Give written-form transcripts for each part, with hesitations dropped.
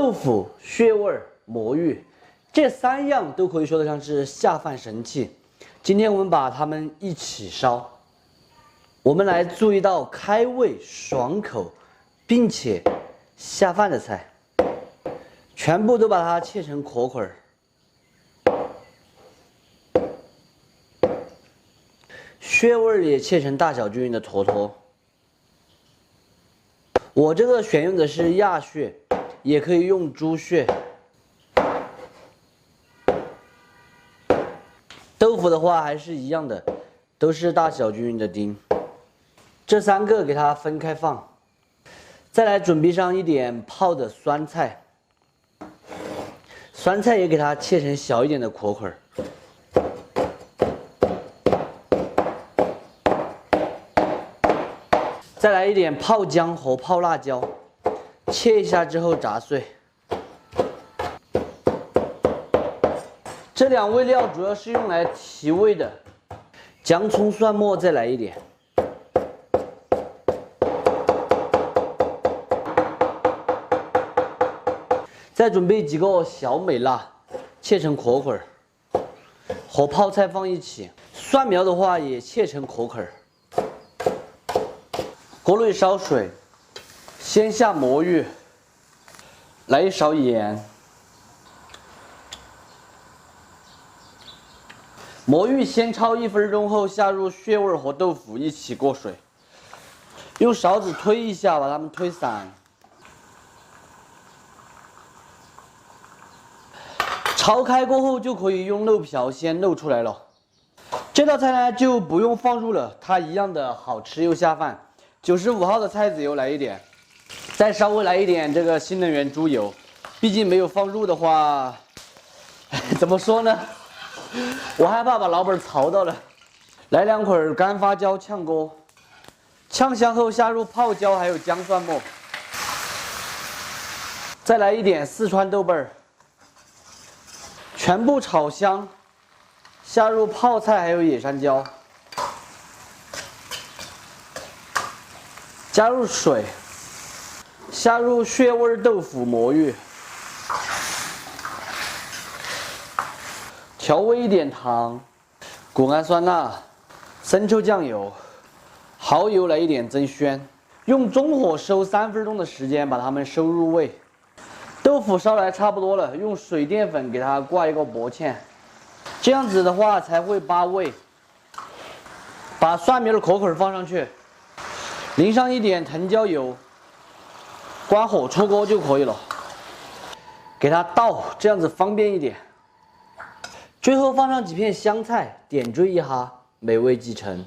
豆腐、穴味、魔芋，这3样都可以说得上是下饭神器。今天我们把它们一起烧。我们来做一道开胃、爽口，并且下饭的菜。全部都把它切成壳块儿。穴味也切成大小均匀的坨坨。我这个选用的是鸭血，也可以用猪血。豆腐的话还是一样的，都是大小均匀的丁。这3个给它分开放。再来准备上一点泡的酸菜，酸菜也给它切成小一点的壳块儿。再来一点泡姜和泡辣椒，切一下之后炸碎。这2味料主要是用来提味的，姜葱蒜末再来一点。再准备几个小美辣，切成壳块儿，和泡菜放一起。蒜苗的话也切成壳块儿。锅内烧水，先下魔芋，来1勺盐。魔芋先焯1分钟后，下入穴味和豆腐一起过水，用勺子推一下，把它们推散。焯开过后就可以用漏瓢先漏出来了。这道菜呢就不用放入了，它一样的好吃又下饭。95号的菜籽油来一点，再稍微来一点这个新能源猪油，毕竟没有放入的话，怎么说呢？我害怕把老板吵到了。来2块干发椒炝锅，炝香后下入泡椒还有姜蒜末，再来一点四川豆瓣儿，全部炒香，下入泡菜还有野山椒。加入水，下入穴味豆腐、魔芋，调味一点糖、谷氨酸钠、生抽酱油、蚝油来一点增鲜，用中火收3分钟的时间把它们收入味。豆腐烧来差不多了，用水淀粉给它挂一个薄芡，这样子的话才会扒味。把蒜苗的壳块放上去。淋上一点藤椒油，关火出锅就可以了。给它倒，这样子方便一点。最后放上几片香菜，点缀一下，美味即成。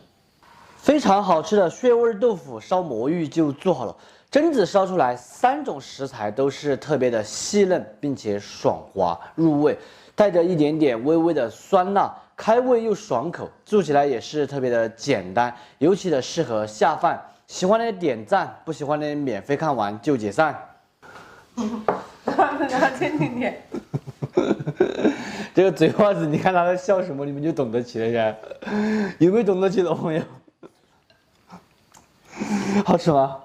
非常好吃的穴味豆腐烧魔芋就做好了。榛子烧出来，3种食材都是特别的细嫩，并且爽滑入味，带着一点点微微的酸辣，开胃又爽口，做起来也是特别的简单，尤其的适合下饭。喜欢的点赞，不喜欢的免费看完就解散。这个嘴巴子，你看他在笑什么，你们就懂得起来噻。有没有懂得起的朋友？好吃吗？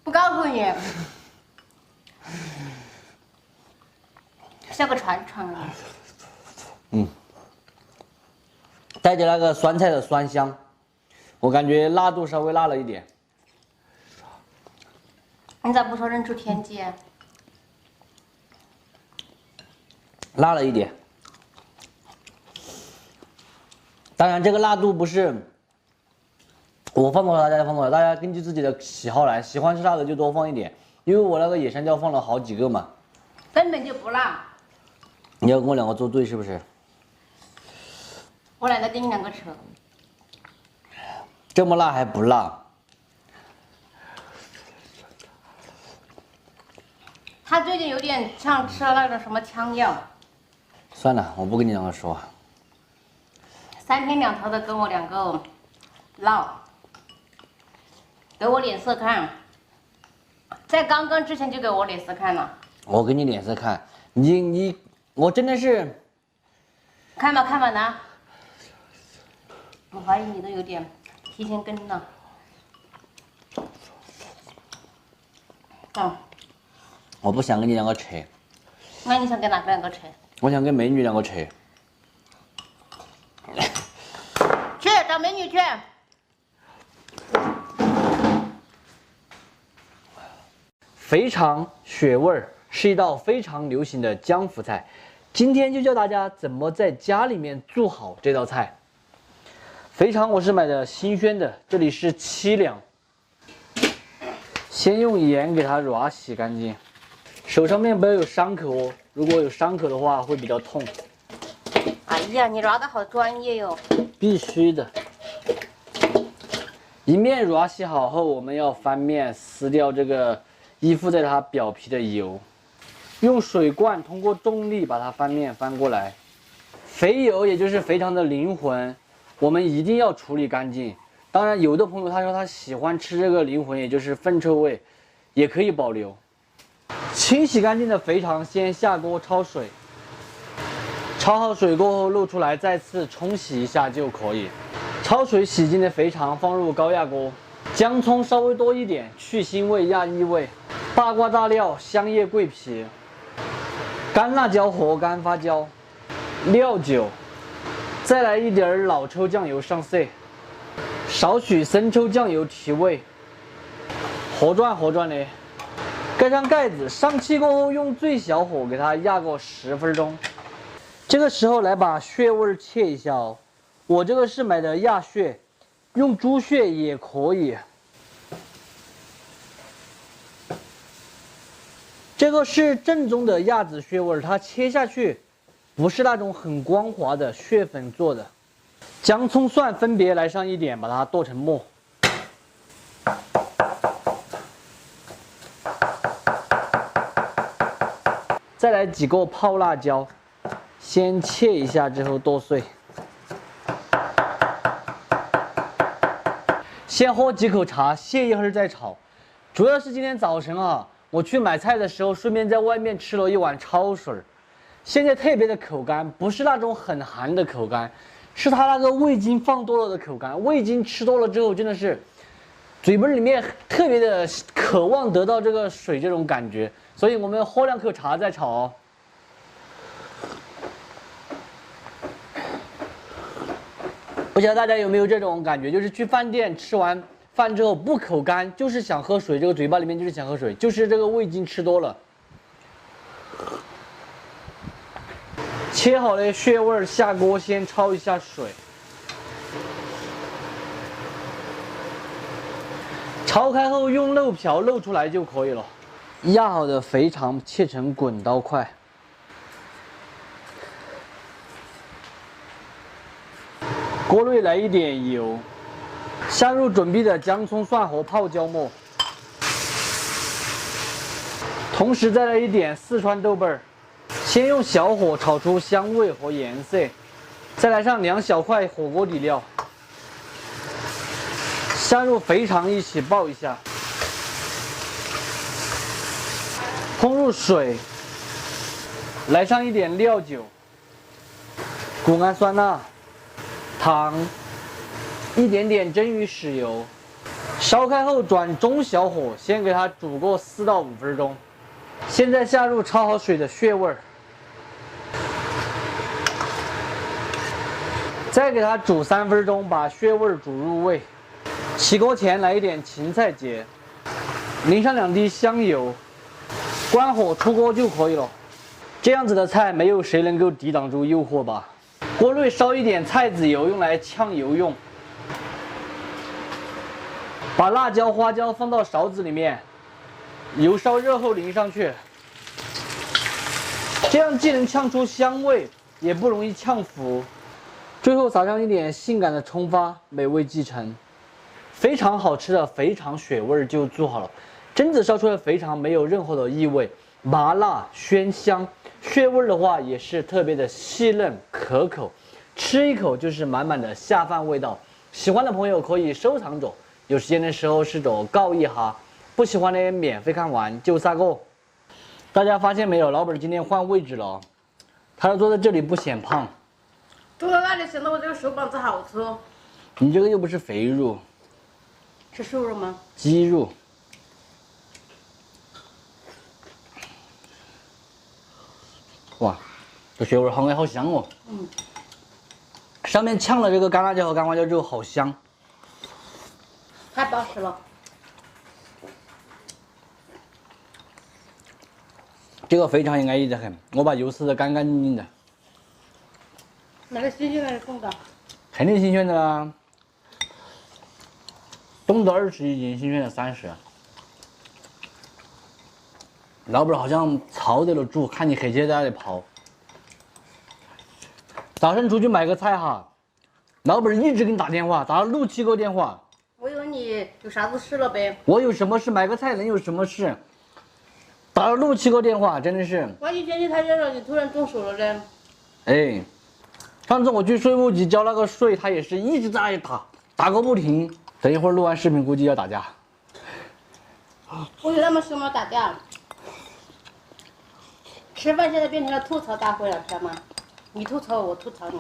不告诉你，像个传承。带着那个酸菜的酸香。我感觉辣度稍微辣了一点。你咋不说人出天机？辣了一点。当然，这个辣度不是我放多少大家放多少，大家根据自己的喜好来，喜欢吃辣的就多放一点。因为我那个野山椒放了好几个嘛。根本就不辣。你要跟我2个作对是不是？我懒得跟你2个扯。这么辣还不辣？他最近有点像吃了那种什么枪药。算了，我不跟你2个说。 3天2头的跟我2个闹，给我脸色看，在刚刚之前就给我脸色看了。我给你脸色看，我真的是。看吧看吧拿，我怀疑你都有点提前跟了。我不想跟你两个扯，那你想跟哪个两个扯？我想跟美女两个扯。去找美女去。肥肠血味儿是一道非常流行的江湖菜，今天就教大家怎么在家里面做好这道菜。肥肠我是买的新鲜的，这里是7两。先用盐给它软洗干净，手上面不要有伤口哦，如果有伤口的话会比较痛。哎呀，你抓的好专业哟！必须的。一面软洗好后，我们要翻面撕掉这个依附在它表皮的油，用水罐通过重力把它翻面翻过来。肥油也就是肥肠的灵魂，我们一定要处理干净。当然，有的朋友他说他喜欢吃这个灵魂，也就是粪臭味，也可以保留。清洗干净的肥肠先下锅焯水，焯好水过后露出来，再次冲洗一下就可以。焯水洗净的肥肠放入高压锅，姜葱稍微多一点，去腥味压异味。八卦大料、香叶、桂皮、干辣椒和干花椒、料酒，再来一点老抽酱油上色。少许生抽酱油提味，和转的，盖上盖子，上气过后用最小火给它压个10分钟。这个时候来把血味切一下哦，我这个是买的鸭血，用猪血也可以。这个是正宗的鸭子血味，它切下去不是那种很光滑的血粉做的。姜、葱、蒜分别来上一点，把它剁成末。再来几个泡辣椒，先切一下之后剁碎。先喝几口茶，歇一会儿再炒。主要是今天早晨啊，我去买菜的时候，顺便在外面吃了一碗焯水，现在特别的口干，不是那种很寒的口干。是它那个味精放多了的口干，味精吃多了之后，真的是嘴巴里面特别的渴望得到这个水这种感觉，所以我们喝2口茶再炒哦。不知道大家有没有这种感觉，就是去饭店吃完饭之后不口干，就是想喝水，这个嘴巴里面就是想喝水，就是这个味精吃多了。切好的血味下锅先焯一下水，焯开后用漏瓢漏出来就可以了。压好的肥肠切成滚刀块，锅内来一点油，下入准备的姜、葱、蒜和泡椒末，同时再来一点四川豆瓣儿。先用小火炒出香味和颜色，再来上2小块火锅底料，下入肥肠一起爆一下，烹入水，来上一点料酒、谷氨酸钠、糖，一点点蒸鱼豉油，烧开后转中小火，先给它煮个4到5分钟。现在下入焯好水的血味儿。再给它煮3分钟，把血味煮入味。起锅前来一点芹菜节，淋上2滴香油，关火出锅就可以了。这样子的菜，没有谁能够抵挡住诱惑吧？锅内烧一点菜籽油，用来呛油用。把辣椒、花椒放到勺子里面，油烧热后淋上去。这样既能呛出香味，也不容易呛糊。最后撒上一点性感的葱花，美味继承。非常好吃的肥肠血味就做好了。榛子烧出的肥肠没有任何的异味，麻辣鲜香。血味的话也是特别的细嫩可口，吃一口就是满满的下饭味道。喜欢的朋友可以收藏着，有时间的时候试着告一下。不喜欢的免费看完就撒个。大家发现没有，老板今天换位置了，他坐在这里不显胖。坐在那里显得我这个手膀子好粗。你这个又不是肥肉，是瘦肉吗？鸡肉。哇，这血味好好香哦。嗯。上面呛了这个干辣椒和干花椒之后，好香。太保湿了。这个非常应该一得很，我把油撕得干干净净的。那个新鲜的冻的。肯定新鲜的啦。冻的20一斤，新鲜的30。老板好像操得了主，看你黑姐在那里泡。早晨出去买个菜哈，老板一直给你打电话，打了6、7个电话。我以为你有啥子事了呗。我有什么事？买个菜能有什么事？打了6、7个电话，真的是。万一天气太热了，你突然中暑了呢？哎，上次我去税务局交那个税，他也是一直在那里打个不停。等一会儿录完视频，估计要打架。我有那么凶吗？打架？吃饭现在变成了吐槽大会了，知道吗？你吐槽我，我吐槽你。